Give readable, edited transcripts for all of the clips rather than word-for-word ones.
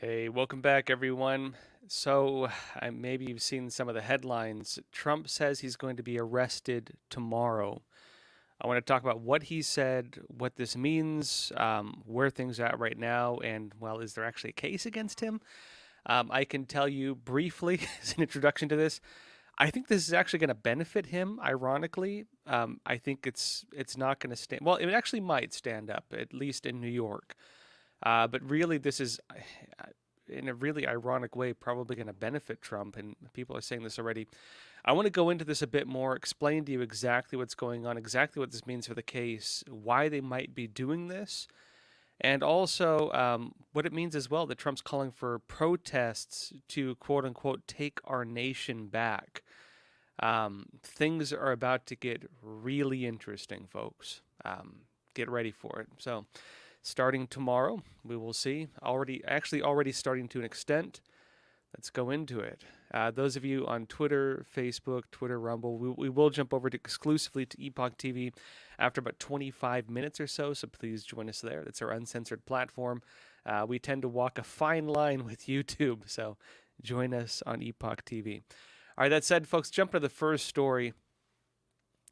Hey, welcome back, everyone. So, maybe you've seen some of the headlines. Trump says he's going to be arrested tomorrow. I want to talk about what he said, what this means, where things are at right now, and, well, is there actually a case against him? I can tell you briefly, as an introduction to this, I think this is actually going to benefit him, ironically. I think it's not going to stand, well, it actually might stand up, at least in New York. But really, this is, in a really ironic way, probably going to benefit Trump. And people are saying this already. I want to go into this a bit more, explain to you exactly what's going on, exactly what this means for the case, why they might be doing this, and also what it means as well that Trump's calling for protests to quote unquote take our nation back. Things are about to get really interesting, folks. Get ready for it. So, starting tomorrow, we will see. Already starting to an extent. Let's go into it. Those of you on Twitter, Facebook, Twitter, Rumble, we will jump over to exclusively to Epoch TV after about 25 minutes or so, so please join us there. That's our uncensored platform. We tend to walk a fine line with YouTube, so join us on Epoch TV. All right, that said, folks, jump to the first story.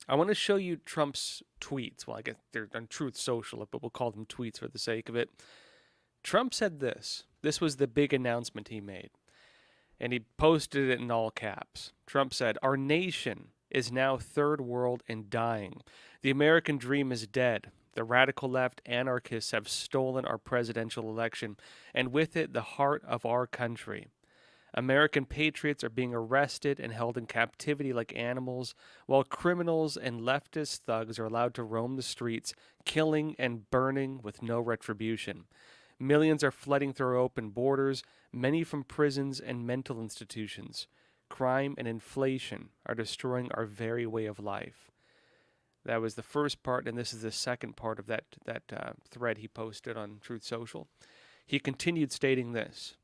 I want to show you Trump's tweets. Well, I guess they're on Truth Social, but we'll call them tweets for the sake of it. Trump said this. This was the big announcement he made. And he posted it in all caps. Trump said, "Our nation is now third world and dying. The American dream is dead. The radical left anarchists have stolen our presidential election, and with it, the heart of our country. American patriots are being arrested and held in captivity like animals, while criminals and leftist thugs are allowed to roam the streets, killing and burning with no retribution. Millions are flooding through our open borders, many from prisons and mental institutions. Crime and inflation are destroying our very way of life." That was the first part, and this is the second part of that thread he posted on Truth Social. He continued stating this.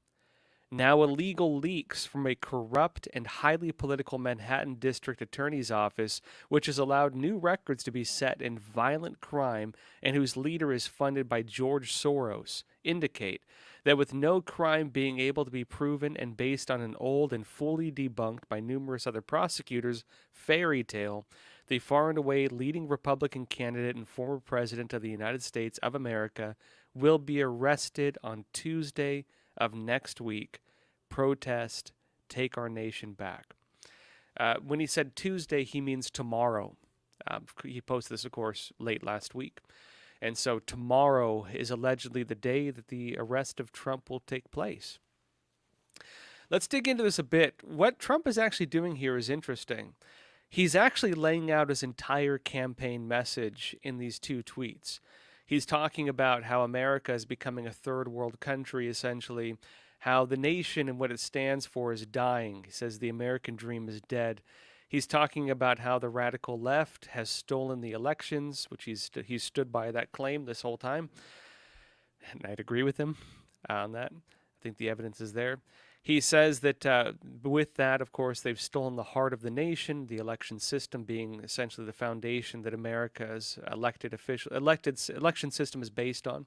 "Now illegal leaks from a corrupt and highly political Manhattan District Attorney's Office, which has allowed new records to be set in violent crime and whose leader is funded by George Soros, indicate that with no crime being able to be proven and based on an old and fully debunked by numerous other prosecutors fairy tale, the far and away leading Republican candidate and former President of the United States of America will be arrested on Tuesday of next week. Protest, take our nation back." When he said Tuesday, he means tomorrow. He posted this, of course, late last week. And so tomorrow is allegedly the day that the arrest of Trump will take place. Let's dig into this a bit. What Trump is actually doing here is interesting. He's actually laying out his entire campaign message in these two tweets. He's talking about how America is becoming a third world country, essentially, how the nation and what it stands for is dying. He says the American dream is dead. He's talking about how the radical left has stolen the elections, which he's stood by that claim this whole time. And I'd agree with him on that. I think the evidence is there. He says that with that, of course, they've stolen the heart of the nation, the election system being essentially the foundation that America's election system is based on.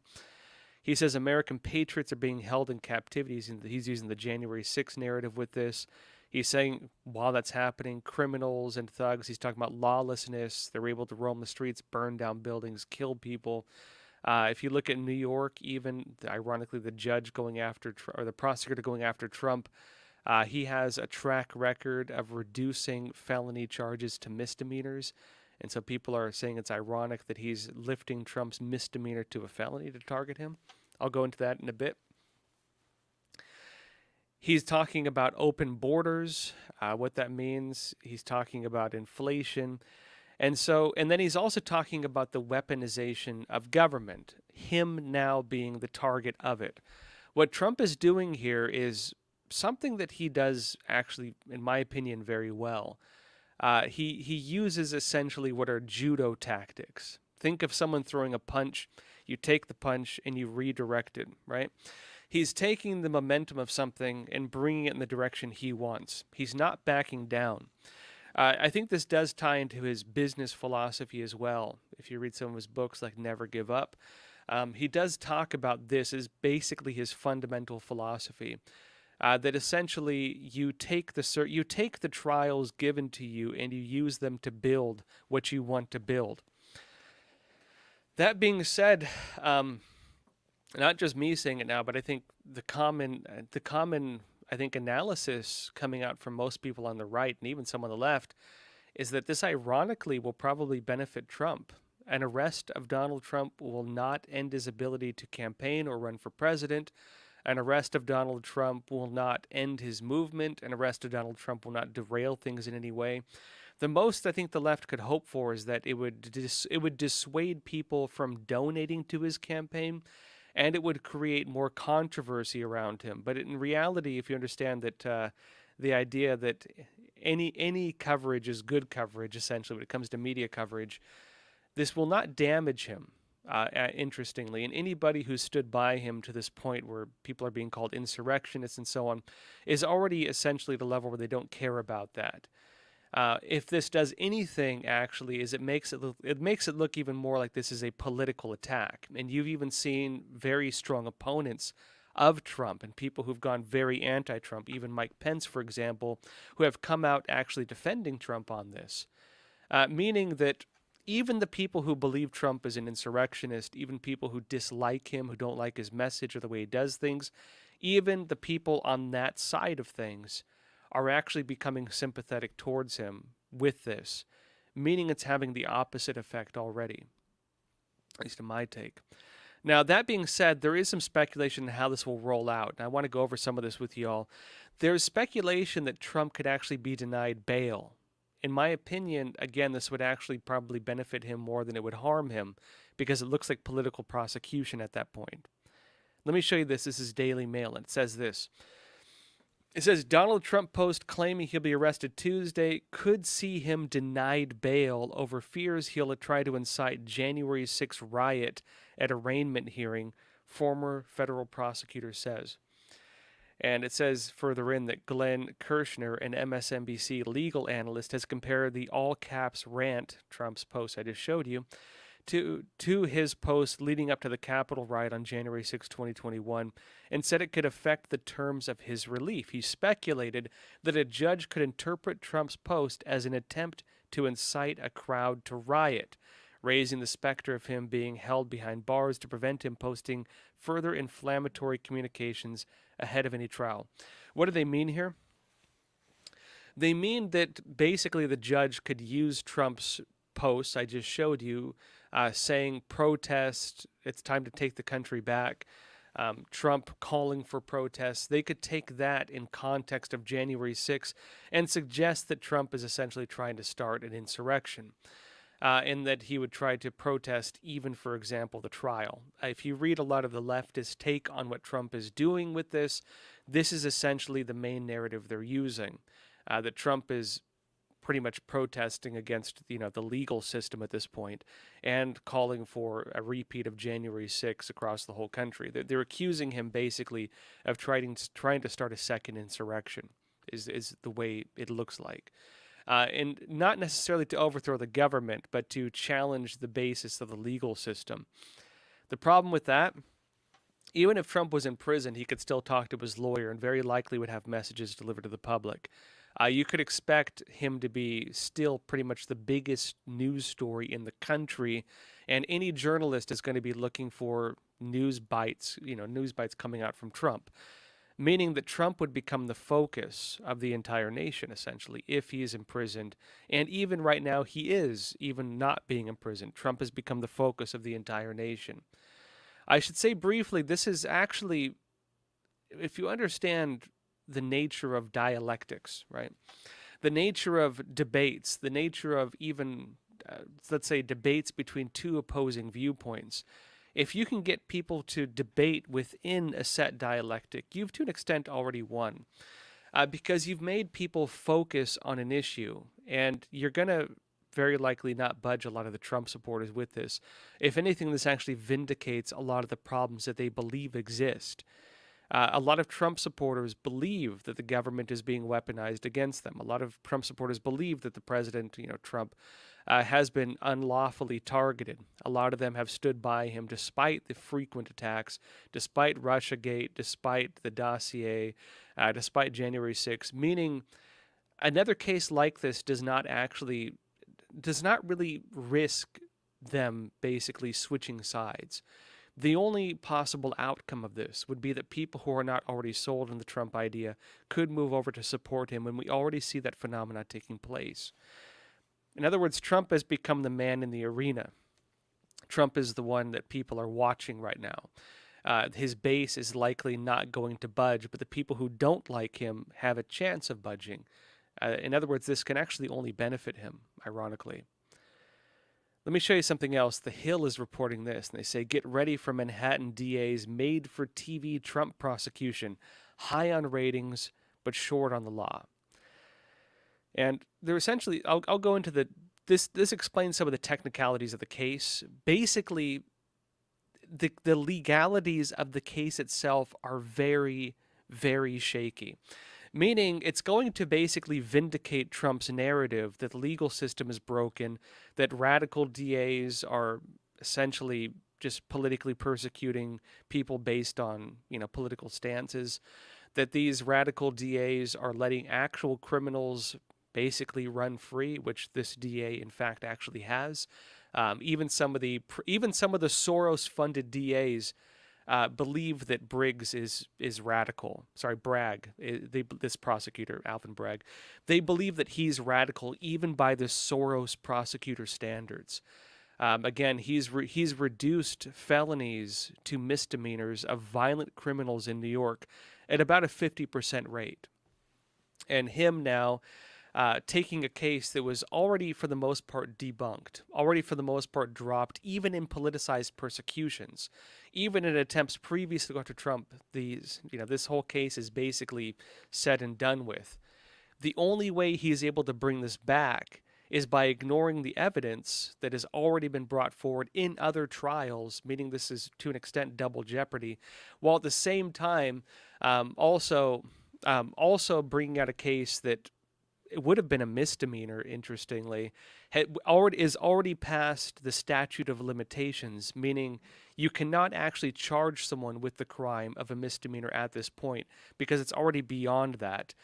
He says American patriots are being held in captivity. He's using the January 6th narrative with this. He's saying while that's happening, criminals and thugs, he's talking about lawlessness. They're able to roam the streets, burn down buildings, kill people. If you look at New York, even ironically, the judge going after, or the prosecutor going after Trump, he has a track record of reducing felony charges to misdemeanors. And so people are saying it's ironic that he's lifting Trump's misdemeanor to a felony to target him. I'll go into that in a bit. He's talking about open borders, what that means. He's talking about inflation. And then he's also talking about the weaponization of government, him now being the target of it. What Trump is doing here is something that he does actually, in my opinion, very well. He uses essentially what are judo tactics. Think of someone throwing a punch. You take the punch and you redirect it, right? He's taking the momentum of something and bringing it in the direction he wants. He's not backing down. I think this does tie into his business philosophy as well. If you read some of his books like Never Give Up, He does talk about this as basically his fundamental philosophy. That essentially you take the trials given to you and you use them to build what you want to build. That being said, not just me saying it now, but I think the common I think analysis coming out from most people on the right and even some on the left is that this ironically will probably benefit Trump. An arrest of Donald Trump will not end his ability to campaign or run for president. An arrest of Donald Trump will not end his movement. An arrest of Donald Trump will not derail things in any way. The most I think the left could hope for is that it would dissuade people from donating to his campaign, and it would create more controversy around him. But in reality, if you understand that the idea that any coverage is good coverage, essentially, when it comes to media coverage, this will not damage him. Interestingly, and anybody who stood by him to this point where people are being called insurrectionists and so on is already essentially at a level where they don't care about that. If this does anything, actually, is it makes it look even more like this is a political attack. And you've even seen very strong opponents of Trump and people who've gone very anti-Trump, even Mike Pence, for example, who have come out actually defending Trump on this, meaning that even the people who believe Trump is an insurrectionist, even people who dislike him, who don't like his message or the way he does things, even the people on that side of things are actually becoming sympathetic towards him with this, meaning it's having the opposite effect already, at least in my take. Now, that being said, there is some speculation on how this will roll out, and I want to go over some of this with you all. There's speculation that Trump could actually be denied bail. In my opinion, again, this would actually probably benefit him more than it would harm him because it looks like political prosecution at that point. Let me show you this. This is Daily Mail, and it says this. It says, Donald Trump post claiming he'll be arrested Tuesday could see him denied bail over fears he'll try to incite January 6th riot at arraignment hearing, former federal prosecutor says. And it says further in that Glenn Kirshner, an MSNBC legal analyst, has compared the all-caps rant, Trump's post I just showed you, to his post leading up to the Capitol riot on January 6, 2021, and said it could affect the terms of his relief. He speculated that a judge could interpret Trump's post as an attempt to incite a crowd to riot, raising the specter of him being held behind bars to prevent him posting further inflammatory communications ahead of any trial. What do they mean here? They mean that basically the judge could use Trump's posts I just showed you, saying protest, it's time to take the country back, Trump calling for protests. They could take that in context of January 6th and suggest that Trump is essentially trying to start an insurrection. And that he would try to protest even, for example, the trial. If you read a lot of the leftist take on what Trump is doing with this, this is essentially the main narrative they're using, that Trump is pretty much protesting against the legal system at this point and calling for a repeat of January 6th across the whole country. They're accusing him basically of trying to start a second insurrection, is the way it looks like. And not necessarily to overthrow the government, but to challenge the basis of the legal system. The problem with that, even if Trump was in prison, he could still talk to his lawyer and very likely would have messages delivered to the public. You could expect him to be still pretty much the biggest news story in the country, and any journalist is going to be looking for news bites coming out from Trump. Meaning that Trump would become the focus of the entire nation, essentially, if he is imprisoned. And even right now, he is, even not being imprisoned. Trump has become the focus of the entire nation. I should say briefly, this is actually, if you understand the nature of dialectics, right? The nature of debates, the nature of even, let's say, debates between two opposing viewpoints. If you can get people to debate within a set dialectic, you've to an extent already won, because you've made people focus on an issue, and you're going to very likely not budge a lot of the Trump supporters with this. If anything, this actually vindicates a lot of the problems that they believe exist. A lot of Trump supporters believe that the government is being weaponized against them. A lot of Trump supporters believe that the president, Trump, has been unlawfully targeted. A lot of them have stood by him despite the frequent attacks, despite Russiagate, despite the dossier, despite January 6th, meaning another case like this does not really risk them basically switching sides. The only possible outcome of this would be that people who are not already sold on the Trump idea could move over to support him, and we already see that phenomena taking place. In other words, Trump has become the man in the arena. Trump is the one that people are watching right now. His base is likely not going to budge, but the people who don't like him have a chance of budging. In other words, this can actually only benefit him, ironically. Let me show you something else. The Hill is reporting this, and they say, get ready for Manhattan DA's made-for-TV Trump prosecution. High on ratings, but short on the law. And they're essentially, I'll go into this explains some of the technicalities of the case. Basically, the legalities of the case itself are very, very shaky. Meaning it's going to basically vindicate Trump's narrative that the legal system is broken, that radical DAs are essentially just politically persecuting people based on, political stances, that these radical DAs are letting actual criminals basically run free, which this DA in fact actually has. Even some of the Soros-funded DAs believe that Briggs is radical. Sorry, Bragg, this prosecutor, Alvin Bragg. They believe that he's radical even by the Soros prosecutor standards. Again, he's reduced felonies to misdemeanors of violent criminals in New York at about a 50% rate. And him now taking a case that was already for the most part debunked, already for the most part dropped, even in politicized persecutions, even in attempts previously to go after Trump. This whole case is basically said and done with. The only way he's able to bring this back is by ignoring the evidence that has already been brought forward in other trials, meaning this is to an extent double jeopardy, while at the same time also bringing out a case that it would have been a misdemeanor, interestingly, is already past the statute of limitations, meaning you cannot actually charge someone with the crime of a misdemeanor at this point because it's already beyond that.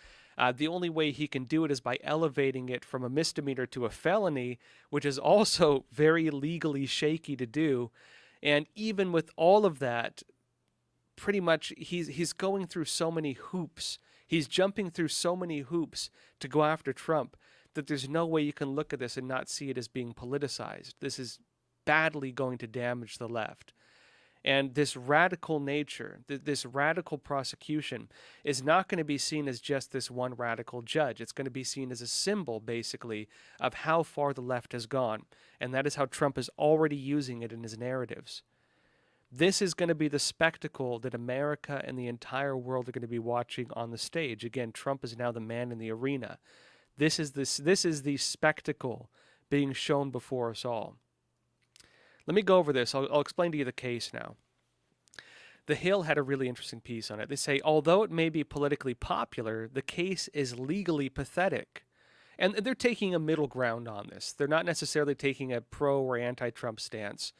The only way he can do it is by elevating it from a misdemeanor to a felony, which is also very legally shaky to do. And even with all of that, pretty much he's going through so many hoops. He's jumping through so many hoops to go after Trump that there's no way you can look at this and not see it as being politicized. This is badly going to damage the left. And this radical nature, this radical prosecution is not going to be seen as just this one radical judge. It's going to be seen as a symbol, basically, of how far the left has gone. And that is how Trump is already using it in his narratives. This is going to be the spectacle that America and the entire world are going to be watching on the stage. Again, Trump is now the man in the arena. This is the spectacle being shown before us all. Let me go over this. I'll explain to you the case now. The Hill had a really interesting piece on it. They say, although it may be politically popular, the case is legally pathetic. And they're taking a middle ground on this. They're not necessarily taking a pro or anti-Trump stance.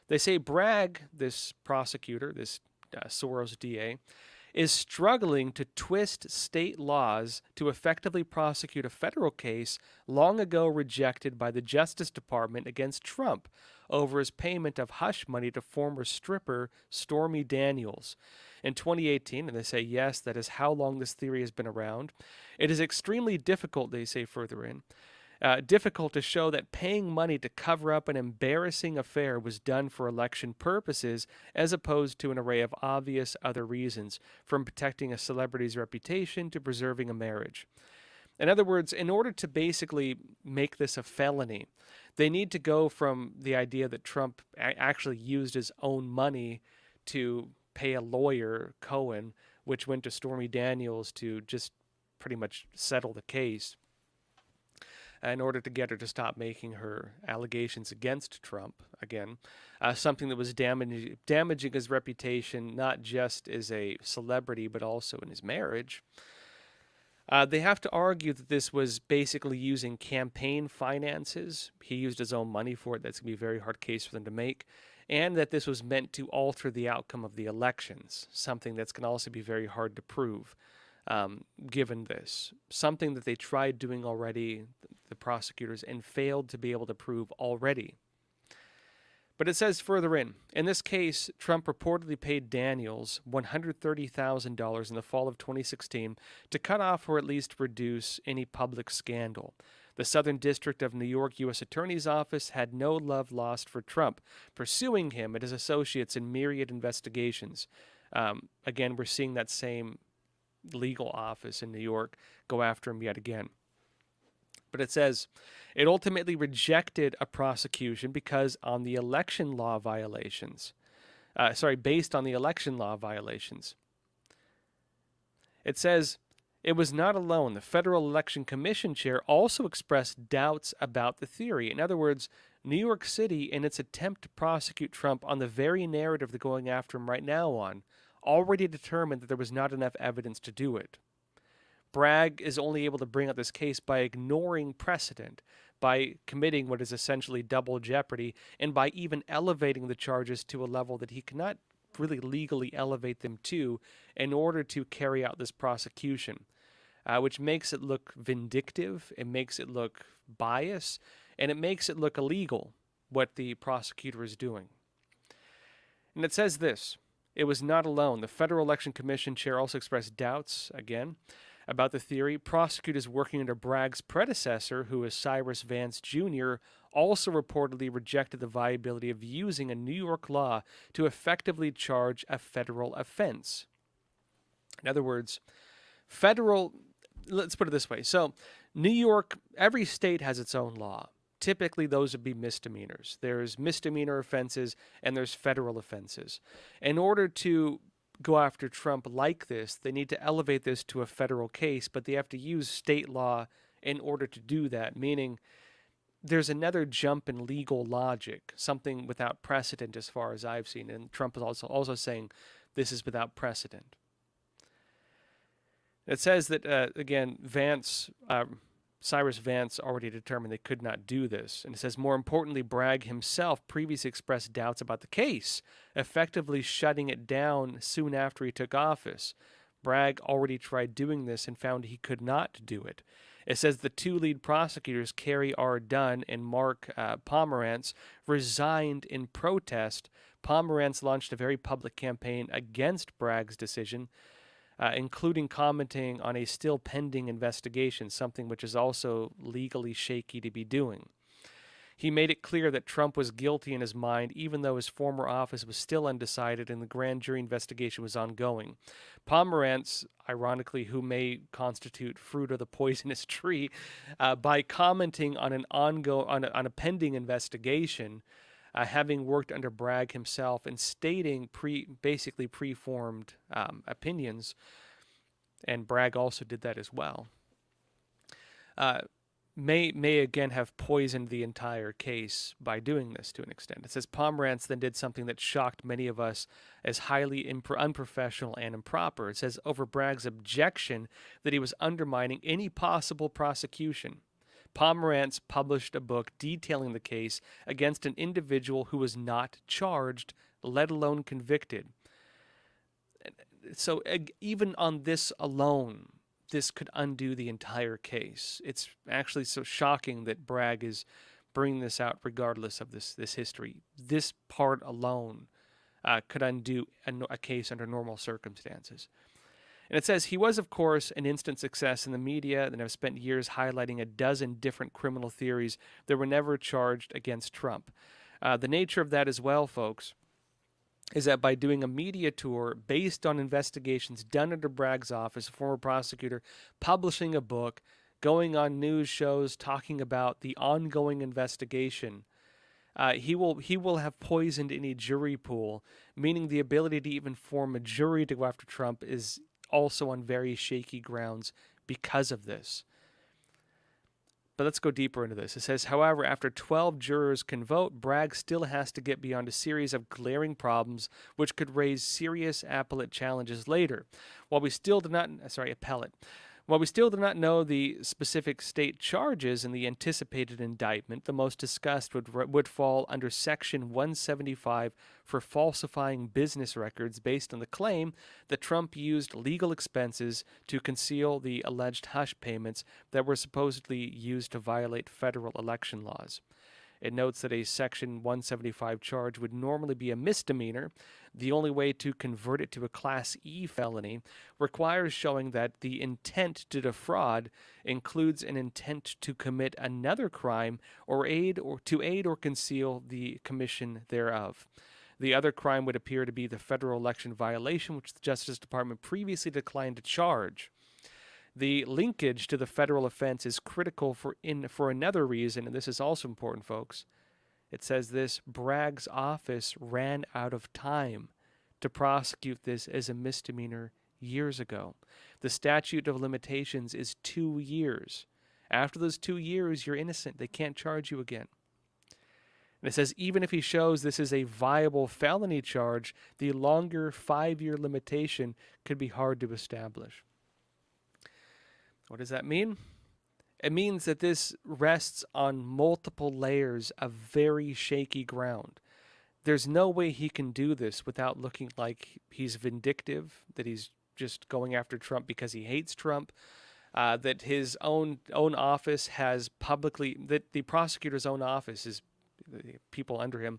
They say Bragg, this prosecutor, this Soros DA, is struggling to twist state laws to effectively prosecute a federal case long ago rejected by the Justice Department against Trump over his payment of hush money to former stripper Stormy Daniels. In 2018, and they say, yes, that is how long this theory has been around. It is extremely difficult, they say further in, difficult to show that paying money to cover up an embarrassing affair was done for election purposes as opposed to an array of obvious other reasons, from protecting a celebrity's reputation to preserving a marriage. In other words, in order to basically make this a felony, they need to go from the idea that Trump actually used his own money to pay a lawyer, Cohen, which went to Stormy Daniels to just pretty much settle the case, in order to get her to stop making her allegations against Trump again, something that was damaging his reputation, not just as a celebrity, but also in his marriage. They have to argue that this was basically using campaign finances. He used his own money for it. That's going to be a very hard case for them to make. And that this was meant to alter the outcome of the elections, something that's going to also be very hard to prove, given this. Something that they tried doing already, the prosecutors, and failed to be able to prove already. But it says further in this case, Trump reportedly paid Daniels $130,000 in the fall of 2016 to cut off or at least reduce any public scandal. The Southern District of New York U.S. Attorney's Office had no love lost for Trump, pursuing him and his associates in myriad investigations. Again, we're seeing that same legal office in New York go after him yet again. But it says it ultimately rejected a prosecution because on the election law violations. Based on the election law violations. It says it was not alone. The Federal Election Commission chair also expressed doubts about the theory. In other words, New York City, in its attempt to prosecute Trump on the very narrative they're going after him right now on, already determined that there was not enough evidence to do it. Bragg is only able to bring up this case by ignoring precedent, by committing what is essentially double jeopardy, and by even elevating the charges to a level that he cannot really legally elevate them to in order to carry out this prosecution, which makes it look vindictive, it makes it look biased, and it makes it look illegal, what the prosecutor is doing. And it says this, it was not alone. The Federal Election Commission chair also expressed doubts, again, about the theory. Prosecutors working under Bragg's predecessor, who is Cyrus Vance Jr., also reportedly rejected the viability of using a New York law to effectively charge a federal offense. In other words, let's put it this way. So, New York, every state has its own law. Typically, those would be misdemeanors. There's misdemeanor offenses and there's federal offenses. In order to go after Trump like this, they need to elevate this to a federal case, but they have to use state law in order to do that, meaning there's another jump in legal logic, something without precedent as far as I've seen, and Trump is also saying this is without precedent. It says that, again, Cyrus Vance already determined they could not do this. And it says, more importantly, Bragg himself previously expressed doubts about the case, effectively shutting it down soon after he took office. Bragg already tried doing this and found he could not do it. It says the two lead prosecutors, Kerry R. Dunn and Mark Pomerantz, resigned in protest. Pomerantz launched a very public campaign against Bragg's decision, including commenting on a still pending investigation, something which is also legally shaky to be doing. He made it clear that Trump was guilty in his mind, even though his former office was still undecided and the grand jury investigation was ongoing. Pomerantz, ironically, who may constitute fruit of the poisonous tree, by commenting on a pending investigation, having worked under Bragg himself and stating basically preformed opinions, and Bragg also did that as well, may again have poisoned the entire case by doing this to an extent. It says Pomerantz then did something that shocked many of us as highly unprofessional and improper. It says over Bragg's objection that he was undermining any possible prosecution. Pomerantz published a book detailing the case against an individual who was not charged, let alone convicted. So even on this alone, this could undo the entire case. It's actually so shocking that Bragg is bringing this out regardless of this history. This part alone could undo a case under normal circumstances. And it says, he was, of course, an instant success in the media and have spent years highlighting a dozen different criminal theories that were never charged against Trump. The nature of that as well, folks, is that by doing a media tour based on investigations done under Bragg's office, a former prosecutor, publishing a book, going on news shows, talking about the ongoing investigation, he will have poisoned any jury pool, meaning the ability to even form a jury to go after Trump is also on very shaky grounds because of this. But let's go deeper into this. It says, however, after 12 jurors can vote, Bragg still has to get beyond a series of glaring problems which could raise serious appellate challenges later. While we still do not, appellate. While we still do not know the specific state charges in the anticipated indictment, the most discussed would fall under Section 175 for falsifying business records based on the claim that Trump used legal expenses to conceal the alleged hush payments that were supposedly used to violate federal election laws. It notes that a Section 175 charge would normally be a misdemeanor. The only way to convert it to a Class E felony requires showing that the intent to defraud includes an intent to commit another crime or aid or conceal the commission thereof. The other crime would appear to be the federal election violation, which the Justice Department previously declined to charge. The linkage to the federal offense is critical for another reason, and this is also important, folks. It says this: Bragg's office ran out of time to prosecute this as a misdemeanor years ago. The statute of limitations is 2 years. After those 2 years, you're innocent. They can't charge you again. And it says even if he shows this is a viable felony charge, the longer 5-year limitation could be hard to establish. What does that mean? It means that this rests on multiple layers of very shaky ground. There's no way he can do this without looking like he's vindictive, that he's just going after Trump because he hates Trump, that his own office has publicly, that the prosecutor's own office, is the people under him,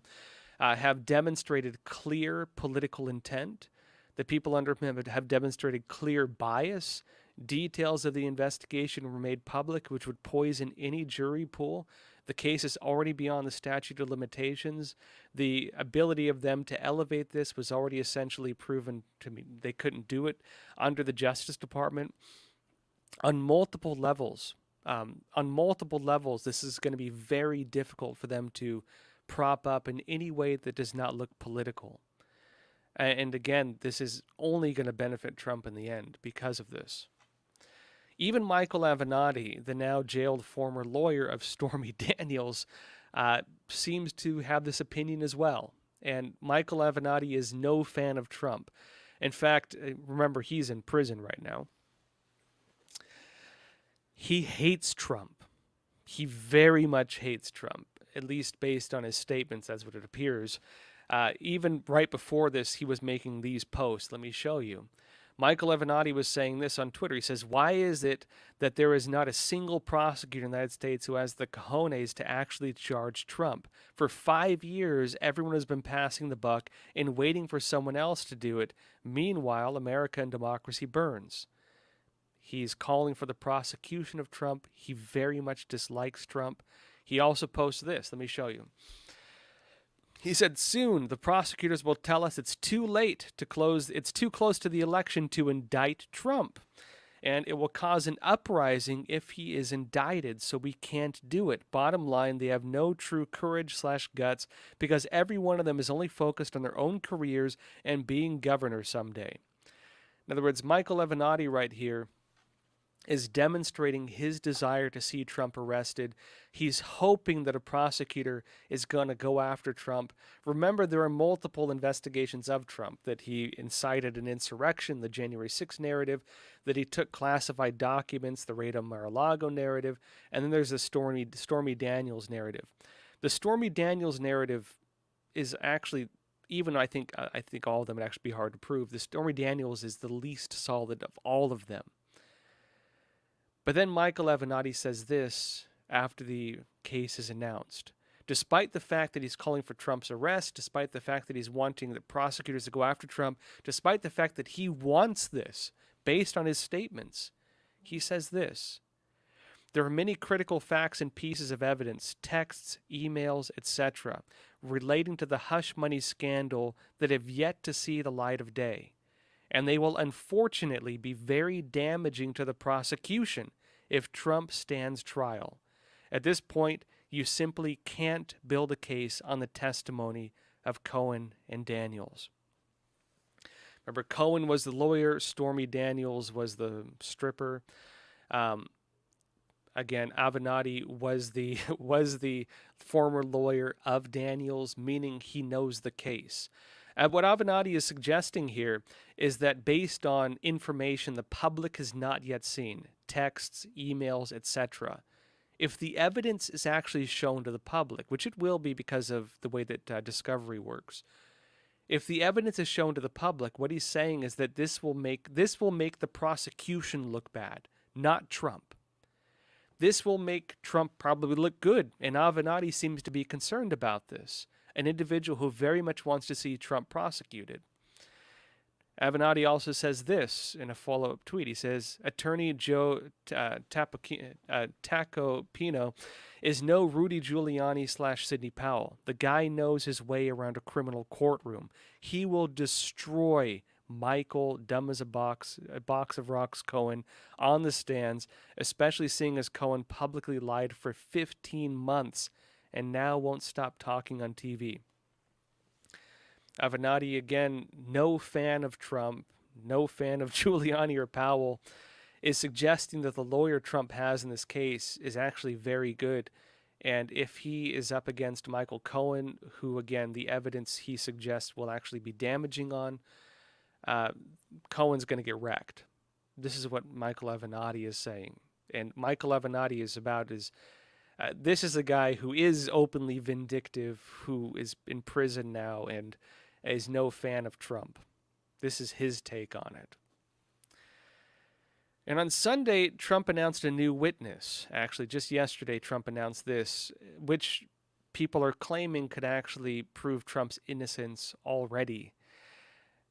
have demonstrated clear political intent. The people under him have demonstrated clear bias. Details of the investigation were made public, which would poison any jury pool. The case is already beyond the statute of limitations. The ability of them to elevate this was already essentially proven to me. They couldn't do it under the Justice Department. On multiple levels, this is going to be very difficult for them to prop up in any way that does not look political. And again, this is only going to benefit Trump in the end because of this. Even Michael Avenatti, the now jailed former lawyer of Stormy Daniels, seems to have this opinion as well. And Michael Avenatti is no fan of Trump. In fact, remember, he's in prison right now. He hates Trump. He very much hates Trump, at least based on his statements, that's what it appears. Even right before this, he was making these posts. Let me show you. Michael Avenatti was saying this on Twitter. He says, why is it that there is not a single prosecutor in the United States who has the cojones to actually charge Trump? For 5 years, everyone has been passing the buck and waiting for someone else to do it. Meanwhile, America and democracy burns. He's calling for the prosecution of Trump. He very much dislikes Trump. He also posts this. Let me show you. He said, soon the prosecutors will tell us it's too late to close, it's too close to the election to indict Trump. And it will cause an uprising if he is indicted, so we can't do it. Bottom line, they have no true courage/guts because every one of them is only focused on their own careers and being governor someday. In other words, Michael Avenatti right here is demonstrating his desire to see Trump arrested. He's hoping that a prosecutor is going to go after Trump. Remember, there are multiple investigations of Trump, that he incited an insurrection, the January 6th narrative, that he took classified documents, the raid on Mar-a-Lago narrative, and then there's the Stormy Daniels narrative. The Stormy Daniels narrative is actually, even I think all of them would actually be hard to prove. The Stormy Daniels is the least solid of all of them. But then Michael Avenatti says this after the case is announced. Despite the fact that he's calling for Trump's arrest, despite the fact that he's wanting the prosecutors to go after Trump, despite the fact that he wants this based on his statements, he says this: there are many critical facts and pieces of evidence, texts, emails, etc., relating to the hush money scandal that have yet to see the light of day. And they will unfortunately be very damaging to the prosecution if Trump stands trial. At this point, you simply can't build a case on the testimony of Cohen and Daniels. Remember, Cohen was the lawyer, Stormy Daniels was the stripper. Again, Avenatti was the former lawyer of Daniels, meaning he knows the case. What Avenatti is suggesting here is that based on information the public has not yet seen, texts, emails, etc., if the evidence is actually shown to the public, which it will be because of the way that discovery works, if the evidence is shown to the public, what he's saying is that this will make the prosecution look bad, not Trump. This will make Trump probably look good, and Avenatti seems to be concerned about this, an individual who very much wants to see Trump prosecuted. Avenatti also says this in a follow-up tweet. He says, Attorney Joe Tacopino is no Rudy Giuliani / Sidney Powell. The guy knows his way around a criminal courtroom. He will destroy Michael, dumb as a box of rocks, Cohen, on the stands, especially seeing as Cohen publicly lied for 15 months and now won't stop talking on TV. Avenatti, again, no fan of Trump, no fan of Giuliani or Powell, is suggesting that the lawyer Trump has in this case is actually very good. And if he is up against Michael Cohen, who, again, the evidence he suggests will actually be damaging on, Cohen's going to get wrecked. This is what Michael Avenatti is saying. And Michael Avenatti is about as... this is a guy who is openly vindictive, who is in prison now, and is no fan of Trump. This is his take on it. And on Sunday, Trump announced a new witness. Actually, just yesterday, Trump announced this, which people are claiming could actually prove Trump's innocence already.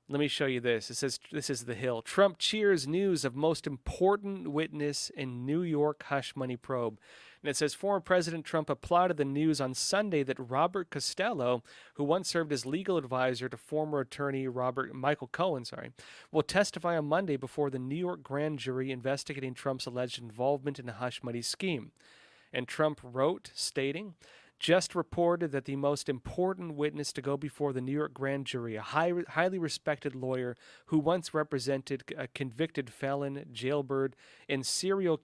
Let me show you this. It says, this is The Hill. Trump cheers news of most important witness in New York hush money probe. And it says, former President Trump applauded the news on Sunday that Robert Costello, who once served as legal advisor to former attorney Michael Cohen, will testify on Monday before the New York grand jury investigating Trump's alleged involvement in a hush money scheme. And Trump wrote, stating, just reported that the most important witness to go before the New York grand jury, a highly respected lawyer who once represented a convicted felon, jailbird, and serial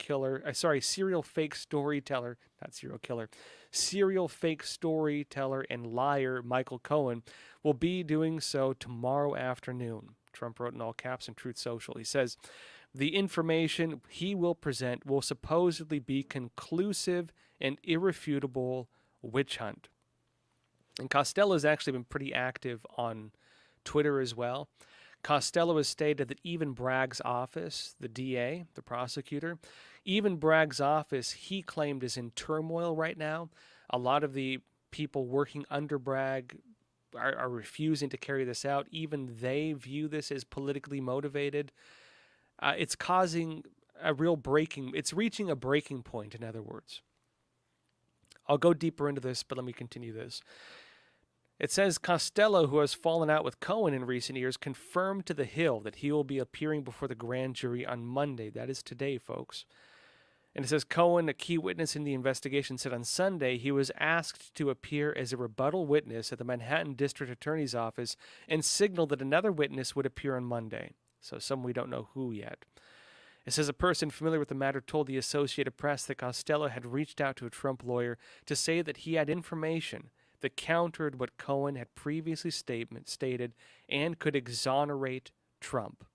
fake storyteller and liar Michael Cohen, will be doing so tomorrow afternoon. Trump wrote in all caps in Truth Social. He says, the information he will present will supposedly be conclusive and irrefutable witch hunt. And Costello has actually been pretty active on Twitter as well. Costello has stated that even Bragg's office, the DA, the prosecutor, even Bragg's office, he claimed is in turmoil right now. A lot of the people working under Bragg are refusing to carry this out. Even they view this as politically motivated. It's causing it's reaching a breaking point, in other words. I'll go deeper into this, but let me continue this. It says Costello, who has fallen out with Cohen in recent years, confirmed to The Hill that he will be appearing before the grand jury on Monday. That is today, folks. And it says Cohen, a key witness in the investigation, said on Sunday he was asked to appear as a rebuttal witness at the Manhattan District Attorney's Office and signaled that another witness would appear on Monday. So some we don't know who yet. It says a person familiar with the matter told the Associated Press that Costello had reached out to a Trump lawyer to say that he had information that countered what Cohen had previously stated and could exonerate Trump.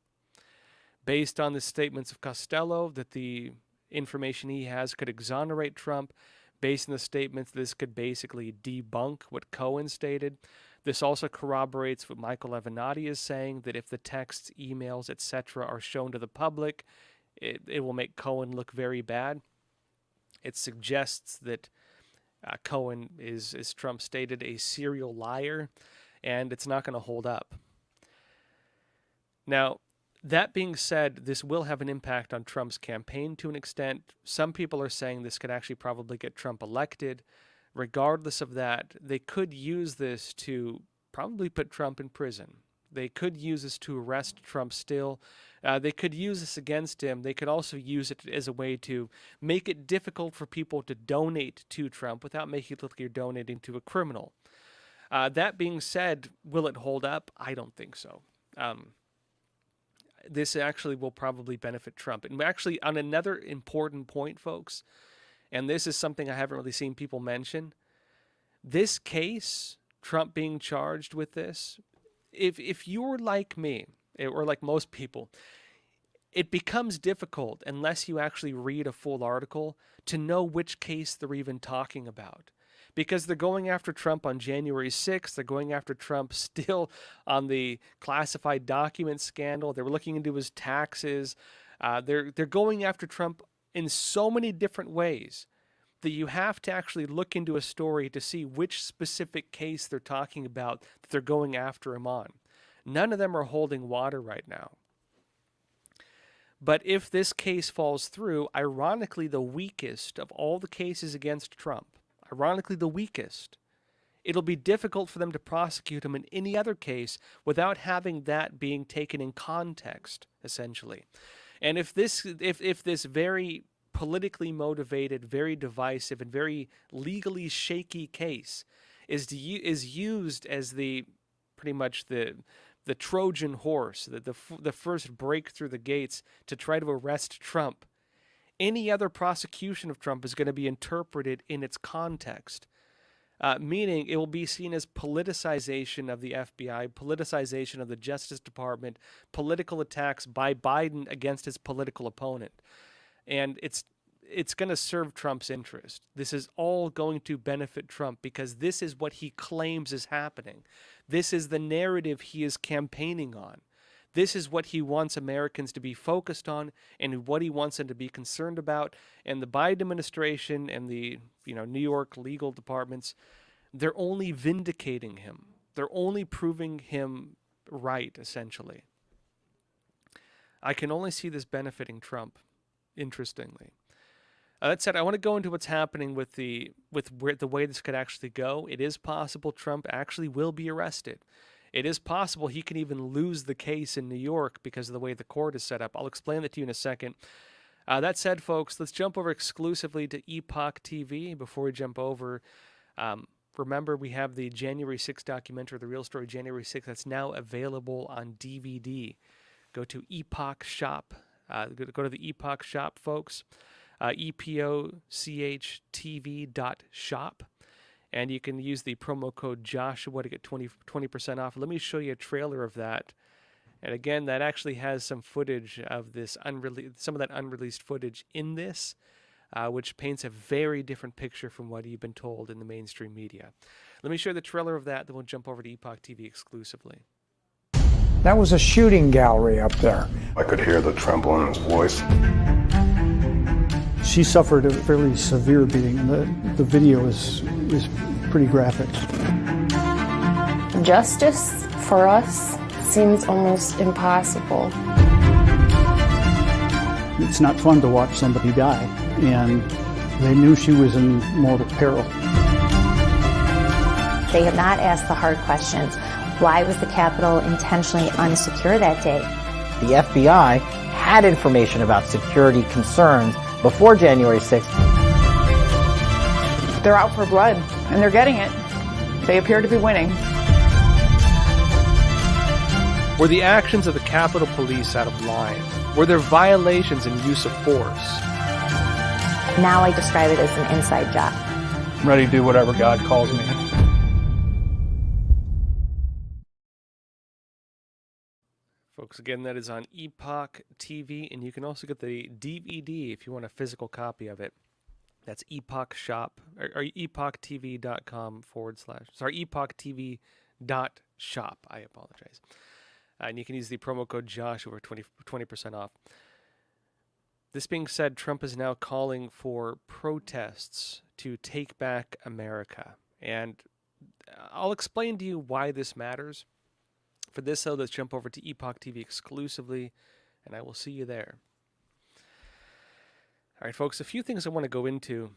Based on the statements of Costello that the information he has could exonerate Trump, based on the statements this could basically debunk what Cohen stated. This also corroborates what Michael Avenatti is saying, that if the texts, emails, etc. are shown to the public, it will make Cohen look very bad. It suggests that Cohen is, as Trump stated, a serial liar, and it's not going to hold up. Now, that being said, this will have an impact on Trump's campaign to an extent. Some people are saying this could actually probably get Trump elected. Regardless of that, they could use this to probably put Trump in prison. They could use this to arrest Trump still. They could use this against him. They could also use it as a way to make it difficult for people to donate to Trump without making it look like you're donating to a criminal. That being said, will it hold up? I don't think so. This actually will probably benefit Trump. And actually, on another important point, folks, and this is something I haven't really seen people mention, this case, Trump being charged with this, if you're like me, or like most people, it becomes difficult unless you actually read a full article to know which case they're even talking about. Because they're going after Trump on January 6th. They're going after Trump still on the classified document scandal. They were looking into his taxes. They're going after Trump in so many different ways that you have to actually look into a story to see which specific case they're talking about that they're going after him on. None of them are holding water right now. But if this case falls through, ironically the weakest of all the cases against Trump, ironically the weakest, it'll be difficult for them to prosecute him in any other case without having that being taken in context, essentially. And if this very politically motivated, very divisive, and very legally shaky case is used as the pretty much the Trojan horse, the first break through the gates to try to arrest Trump, any other prosecution of Trump is going to be interpreted in its context, meaning it will be seen as politicization of the FBI, politicization of the Justice Department, political attacks by Biden against his political opponent. And it's going to serve Trump's interest. This is all going to benefit Trump because this is what he claims is happening. This is the narrative he is campaigning on. This is what he wants Americans to be focused on and what he wants them to be concerned about. And the Biden administration and the New York legal departments, they're only vindicating him. They're only proving him right, essentially. I can only see this benefiting Trump, interestingly. That said, I want to go into what's happening with the way this could actually go. It is possible Trump actually will be arrested. It is possible he can even lose the case in New York because of the way the court is set up. I'll explain that to you in a second. That said, folks, let's jump over exclusively to Epoch TV before we jump over. Remember, we have the January 6th documentary, The Real Story January 6th, that's now available on DVD. Go to Epoch Shop. Go to the Epoch Shop, folks. EPOCHTV.shop. And you can use the promo code Joshua to get 20% off. Let me show you a trailer of that. And again, that actually has some footage of this some of that unreleased footage in this, which paints a very different picture from what you've been told in the mainstream media. Let me show you the trailer of that, then we'll jump over to Epoch TV exclusively. That was a shooting gallery up there. I could hear the tremble in his voice. She suffered a fairly severe beating. The video is pretty graphic. Justice for us seems almost impossible. It's not fun to watch somebody die, and they knew she was in mortal peril. They have not asked the hard questions. Why was the Capitol intentionally unsecure that day? The FBI had information about security concerns before January 6th. They're out for blood, and they're getting it. They appear to be winning. Were the actions of the Capitol Police out of line? Were there violations in use of force? Now I describe it as an inside job. I'm ready to do whatever God calls me. Folks, again, that is on Epoch TV, and you can also get the DVD if you want a physical copy of it. That's Epoch Shop, or epochtv.com epochtv.shop. I apologize. And you can use the promo code Joshua for 20% off. This being said, Trump is now calling for protests to take back America. And I'll explain to you why this matters. For this, though, let's jump over to Epoch TV exclusively, and I will see you there. All right, folks, a few things I want to go into